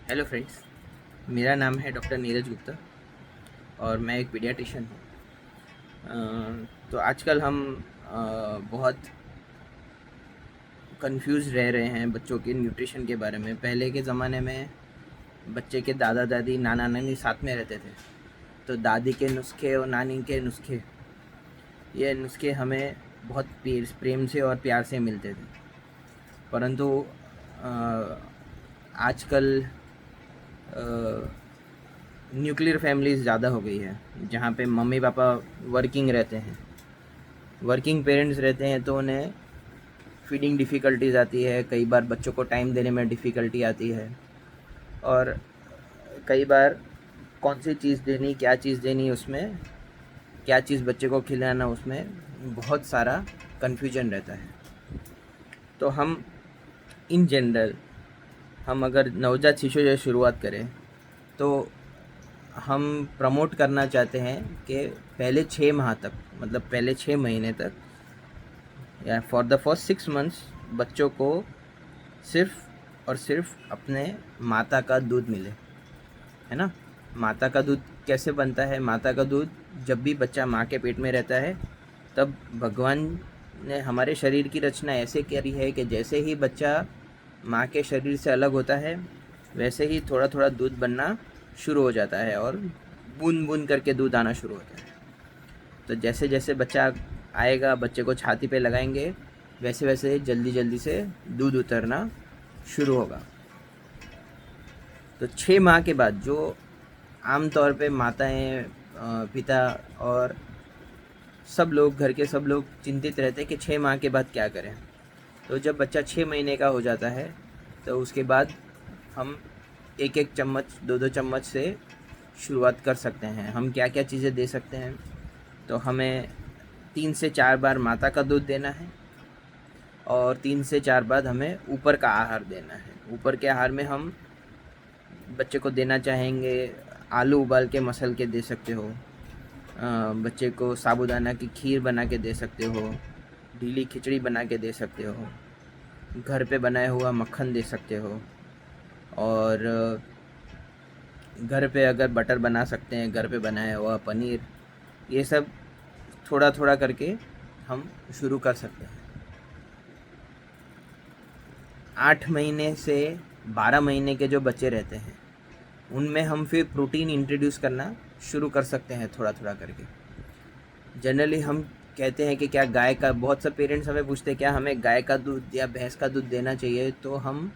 Hello friends, मेरा नाम है डॉक्टर नीरज गुप्ता और मैं एक पीडियाट्रिशियन हूँ। तो आजकल हम बहुत कंफ्यूज रह रहे हैं बच्चों के न्यूट्रिशन के बारे में। पहले के ज़माने में बच्चे के दादा दादी नाना नानी साथ में रहते थे, तो दादी के नुस्खे और नानी के नुस्खे, ये नुस्खे हमें बहुत प्रेम से और प्यार से मिलते थे। परंतु आजकल न्यूक्लियर फैमिलीज़ ज़्यादा हो गई है, जहाँ पे मम्मी पापा वर्किंग रहते हैं, वर्किंग पेरेंट्स रहते हैं, तो उन्हें फीडिंग डिफ़िकल्टीज़ आती है। कई बार बच्चों को टाइम देने में डिफ़िकल्टी आती है और कई बार कौन सी चीज़ देनी, क्या चीज़ देनी, उसमें क्या चीज़ बच्चे को खिलाना, उसमें बहुत सारा कन्फ्यूजन रहता है। तो हम इन जनरल हम अगर नवजात शिशु से शुरुआत करें तो हम प्रमोट करना चाहते हैं कि पहले 6 माह तक, मतलब पहले 6 महीने तक या फॉर द फर्स्ट 6 मंथ्स बच्चों को सिर्फ़ और सिर्फ अपने माता का दूध मिले, है ना। माता का दूध कैसे बनता है? माता का दूध जब भी बच्चा माँ के पेट में रहता है, तब भगवान ने हमारे शरीर की रचना ऐसे करी है कि जैसे ही बच्चा माँ के शरीर से अलग होता है, वैसे ही थोड़ा थोड़ा दूध बनना शुरू हो जाता है और बूंद बूंद करके दूध आना शुरू होता है। तो जैसे जैसे बच्चा आएगा, बच्चे को छाती पे लगाएंगे, वैसे वैसे जल्दी जल्दी से दूध उतरना शुरू होगा। तो 6 माह के बाद जो आम तौर पे माताएं, पिता और सब लोग, घर के सब लोग चिंतित रहते हैं कि 6 माह के बाद क्या करें। तो जब बच्चा 6 महीने का हो जाता है, तो उसके बाद हम एक एक चम्मच, दो दो चम्मच से शुरुआत कर सकते हैं। हम क्या क्या चीज़ें दे सकते हैं? तो हमें 3 से 4 बार माता का दूध देना है और 3 से 4 बार हमें ऊपर का आहार देना है। ऊपर के आहार में हम बच्चे को देना चाहेंगे, आलू उबाल के मसल के दे सकते हो, बच्चे को साबूदाना की खीर बना के दे सकते हो, ढीली खिचड़ी बना के दे सकते हो, घर पे बनाया हुआ मक्खन दे सकते हो, और घर पे अगर बटर बना सकते हैं, घर पे बनाया हुआ पनीर, ये सब थोड़ा थोड़ा करके हम शुरू कर सकते हैं। 8 महीने से 12 महीने के जो बच्चे रहते हैं, उनमें हम फिर प्रोटीन इंट्रोड्यूस करना शुरू कर सकते हैं थोड़ा थोड़ा करके। जनरली हम कहते हैं कि क्या गाय का, बहुत से पेरेंट्स हमें पूछते हैं क्या हमें गाय का दूध या भैंस का दूध देना चाहिए। तो हम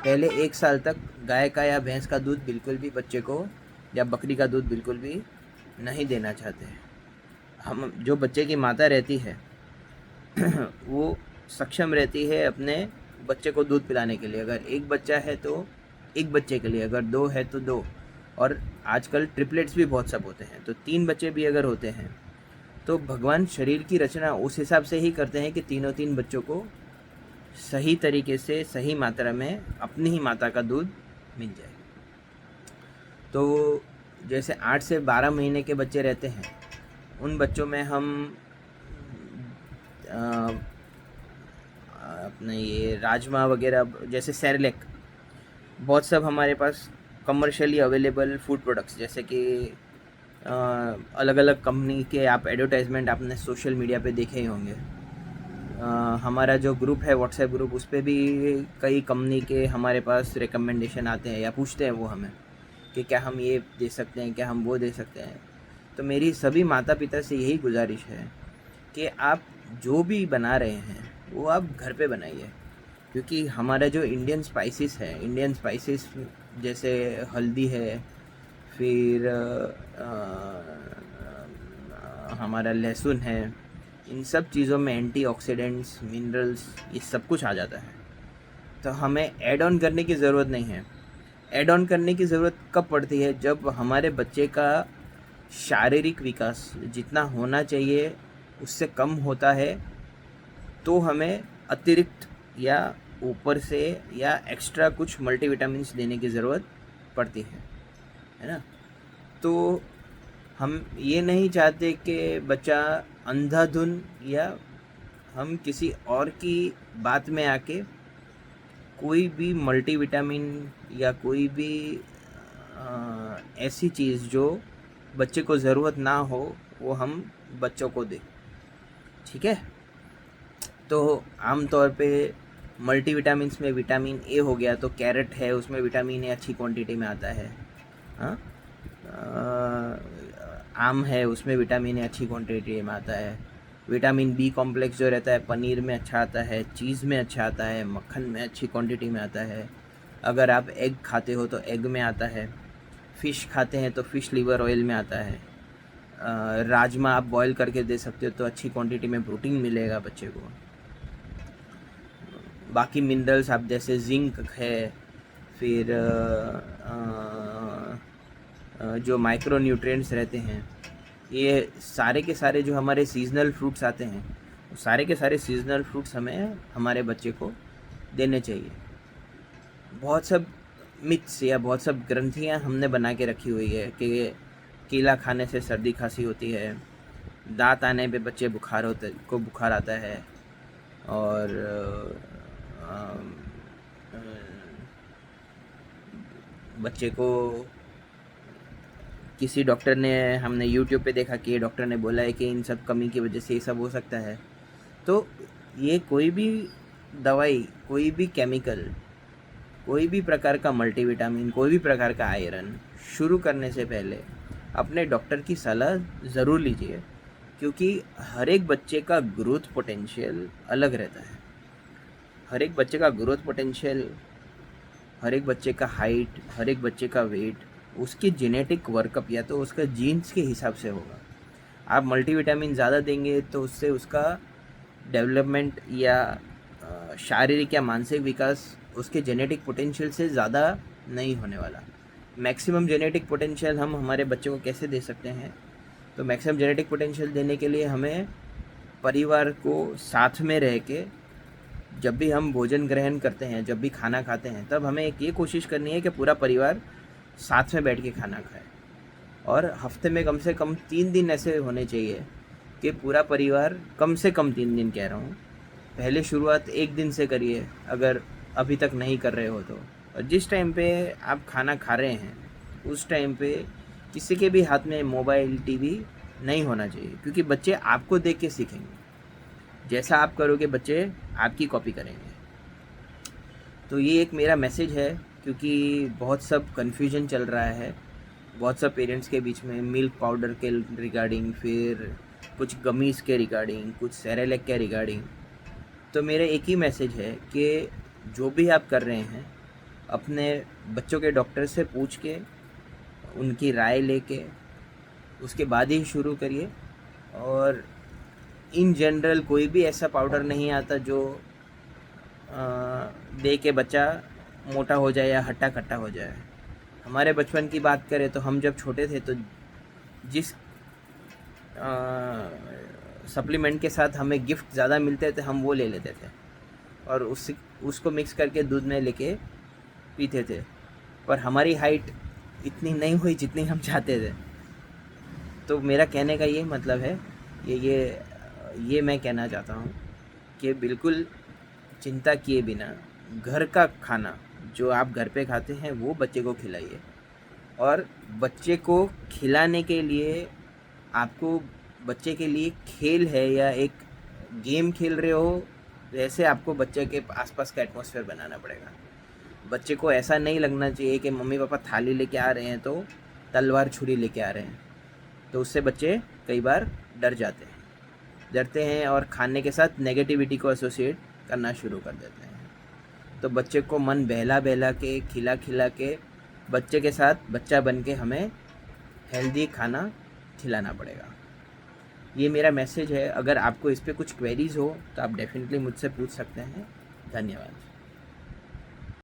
पहले 1 साल तक गाय का या भैंस का दूध बिल्कुल भी बच्चे को, या बकरी का दूध बिल्कुल भी नहीं देना चाहते हैं। हम, जो बच्चे की माता रहती है वो सक्षम रहती है अपने बच्चे को दूध पिलाने के लिए। अगर एक बच्चा है तो एक बच्चे के लिए, अगर 2 है तो 2, और आजकल ट्रिपलेट्स भी बहुत सब होते हैं, तो 3 बच्चे भी अगर होते हैं, तो भगवान शरीर की रचना उस हिसाब से ही करते हैं कि तीनों 3 बच्चों को सही तरीके से, सही मात्रा में अपनी ही माता का दूध मिल जाए। तो जैसे 8 से 12 महीने के बच्चे रहते हैं, उन बच्चों में हम अपने ये राजमा वगैरह, जैसे सेरेलैक, बहुत सब हमारे पास कमर्शियली अवेलेबल फूड प्रोडक्ट्स, जैसे कि अलग अलग कंपनी के आप एडवर्टाइजमेंट आपने सोशल मीडिया पे देखे ही होंगे। हमारा जो ग्रुप है, व्हाट्सएप ग्रुप, उस पर भी कई कंपनी के हमारे पास रिकमेंडेशन आते हैं या पूछते हैं वो हमें कि क्या हम ये दे सकते हैं, क्या हम वो दे सकते हैं। तो मेरी सभी माता पिता से यही गुजारिश है कि आप जो भी बना रहे हैं वो आप घर पे बनाइए, क्योंकि हमारा जो इंडियन स्पाइसेस है, इंडियन स्पाइसेस जैसे हल्दी है, फिर हमारा लहसुन है, इन सब चीज़ों में एंटीऑक्सीडेंट्स, मिनरल्स, ये सब कुछ आ जाता है। तो हमें ऐड ऑन करने की ज़रूरत नहीं है। ऐड ऑन करने की ज़रूरत कब पड़ती है? जब हमारे बच्चे का शारीरिक विकास जितना होना चाहिए उससे कम होता है, तो हमें अतिरिक्त या ऊपर से या एक्स्ट्रा कुछ मल्टीविटामिन्स देने की ज़रूरत पड़ती है ना। तो हम ये नहीं चाहते कि बच्चा अंधाधुन, या हम किसी और की बात में आके कोई भी मल्टीविटामिन या कोई भी ऐसी चीज़ जो बच्चे को ज़रूरत ना हो वो हम बच्चों को दें, ठीक है। तो आम तौर पे मल्टीविटामिन्स में विटामिन ए हो गया, तो कैरेट है उसमें विटामिन ए अच्छी क्वांटिटी में आता है। हाँ, आम है उसमें विटामिन ए अच्छी क्वांटिटी में आता है। विटामिन बी कॉम्प्लेक्स जो रहता है पनीर में अच्छा आता है, चीज़ में अच्छा आता है, मक्खन में अच्छी क्वांटिटी में आता है। अगर आप एग खाते हो तो एग में आता है। फ़िश खाते हैं तो फ़िश लिवर ऑयल में आता है। राजमा आप बॉईल करके दे सकते हो तो अच्छी क्वांटिटी में प्रोटीन मिलेगा बच्चे को। बाकी मिनरल्स आप जैसे जिंक है, फिर जो माइक्रो न्यूट्रिएंट्स रहते हैं, ये सारे के सारे जो हमारे सीजनल फ्रूट्स आते हैं, सारे के सारे सीजनल फ्रूट्स हमें हमारे बच्चे को देने चाहिए। बहुत सब मिथ्स या बहुत सब ग्रंथियाँ हमने बना के रखी हुई है कि केला खाने से सर्दी खांसी होती है, दांत आने पे बच्चे बुखार आता है, और बच्चे को किसी डॉक्टर ने, हमने यूट्यूब पे देखा कि डॉक्टर ने बोला है कि इन सब कमी की वजह से ये सब हो सकता है। तो ये कोई भी दवाई, कोई भी केमिकल, कोई भी प्रकार का मल्टीविटामिन, कोई भी प्रकार का आयरन शुरू करने से पहले अपने डॉक्टर की सलाह ज़रूर लीजिए, क्योंकि हर एक बच्चे का ग्रोथ पोटेंशियल अलग रहता है। हर एक बच्चे का ग्रोथ पोटेंशियल, हर एक बच्चे का हाइट, हर एक बच्चे का वेट उसके जेनेटिक वर्कअप या तो उसका जीन्स के हिसाब से होगा। आप मल्टीविटामिन ज़्यादा देंगे तो उससे उसका डेवलपमेंट या शारीरिक या मानसिक विकास उसके जेनेटिक पोटेंशियल से ज़्यादा नहीं होने वाला। मैक्सिमम जेनेटिक पोटेंशियल हम हमारे बच्चों को कैसे दे सकते हैं? तो मैक्सिमम जेनेटिक पोटेंशियल देने के लिए हमें परिवार को साथ में रह के, जब भी हम भोजन ग्रहण करते हैं, जब भी खाना खाते हैं, तब हमें एक ये कोशिश करनी है कि पूरा परिवार साथ में बैठ के खाना खाए। और हफ्ते में कम से कम 3 दिन ऐसे होने चाहिए कि पूरा परिवार, कम से कम 3 दिन कह रहा हूँ, पहले शुरुआत 1 दिन से करिए अगर अभी तक नहीं कर रहे हो तो। और जिस टाइम पे आप खाना खा रहे हैं उस टाइम पे किसी के भी हाथ में मोबाइल, टीवी नहीं होना चाहिए, क्योंकि बच्चे आपको देख के सीखेंगे। जैसा आप करोगे बच्चे आपकी कॉपी करेंगे। तो ये एक मेरा मैसेज है, क्योंकि बहुत सब कन्फ्यूजन चल रहा है बहुत सब पेरेंट्स के बीच में, मिल्क पाउडर के रिगार्डिंग, फिर कुछ गमीज़ के रिगार्डिंग, कुछ सेरेलैक के रिगार्डिंग। तो मेरा एक ही मैसेज है कि जो भी आप कर रहे हैं अपने बच्चों के डॉक्टर से पूछ के, उनकी राय लेके उसके बाद ही शुरू करिए। और इन जनरल कोई भी ऐसा पाउडर नहीं आता जो दे के बच्चा मोटा हो जाए या हट्टा कट्टा हो जाए। हमारे बचपन की बात करें तो हम जब छोटे थे तो जिस सप्लीमेंट के साथ हमें गिफ्ट ज़्यादा मिलते थे हम वो ले लेते थे और उसको मिक्स करके दूध में लेके पीते थे, पर हमारी हाइट इतनी नहीं हुई जितनी हम चाहते थे। तो मेरा कहने का ये मतलब है, ये मैं कहना चाहता हूँ कि बिल्कुल चिंता किए बिना घर का खाना जो आप घर पे खाते हैं वो बच्चे को खिलाइए। और बच्चे को खिलाने के लिए आपको, बच्चे के लिए खेल है या एक गेम खेल रहे हो, वैसे आपको बच्चे के आसपास का एटमॉस्फेयर बनाना पड़ेगा। बच्चे को ऐसा नहीं लगना चाहिए कि मम्मी पापा थाली लेके आ रहे हैं तो तलवार छुरी लेके आ रहे हैं, तो उससे बच्चे कई बार डरते हैं और खाने के साथ नेगेटिविटी को एसोसिएट करना शुरू कर देते हैं। तो बच्चे को मन बहला के, खिला के, बच्चे के साथ बच्चा बन के हमें हेल्दी खाना खिलाना पड़ेगा। ये मेरा मैसेज है। अगर आपको इस पे कुछ क्वेरीज़ हो तो आप डेफिनेटली मुझसे पूछ सकते हैं। धन्यवाद।